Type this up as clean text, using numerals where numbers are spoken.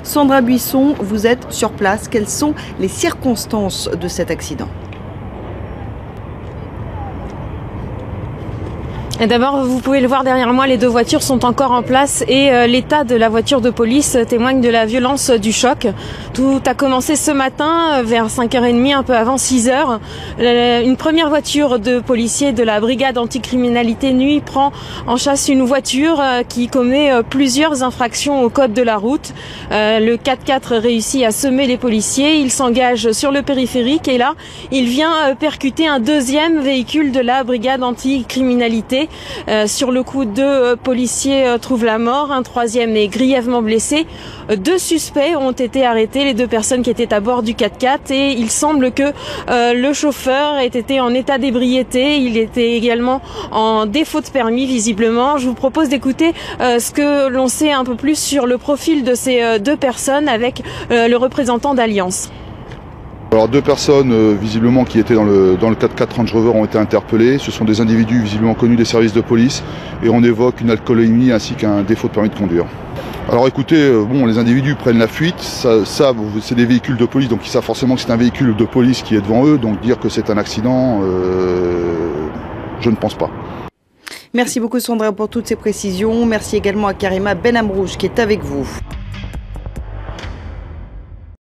Sandra Buisson, vous êtes sur place. Quelles sont les circonstances de cet accident ? D'abord, vous pouvez le voir derrière moi, les deux voitures sont encore en place et l'état de la voiture de police témoigne de la violence du choc. Tout a commencé ce matin vers 5h30, un peu avant 6h. Une première voiture de policiers de la brigade anticriminalité nuit prend en chasse une voiture qui commet plusieurs infractions au code de la route. Le 4x4 réussit à semer les policiers, il s'engage sur le périphérique et là, il vient percuter un deuxième véhicule de la brigade anticriminalité. Sur le coup, deux policiers trouvent la mort, un troisième est grièvement blessé. Deux suspects ont été arrêtés, les deux personnes qui étaient à bord du 4x4 et il semble que le chauffeur ait été en état d'ébriété. Il était également en défaut de permis visiblement. Je vous propose d'écouter ce que l'on sait un peu plus sur le profil de ces deux personnes avec le représentant d'Alliance. Alors deux personnes visiblement qui étaient dans le 4x4 Range Rover ont été interpellées. Ce sont des individus visiblement connus des services de police et on évoque une alcoolémie ainsi qu'un défaut de permis de conduire. Alors écoutez, les individus prennent la fuite, c'est des véhicules de police donc ils savent forcément que c'est un véhicule de police qui est devant eux, donc dire que c'est un accident, je ne pense pas. Merci beaucoup Sandra pour toutes ces précisions. Merci également à Karima Benamrouche qui est avec vous.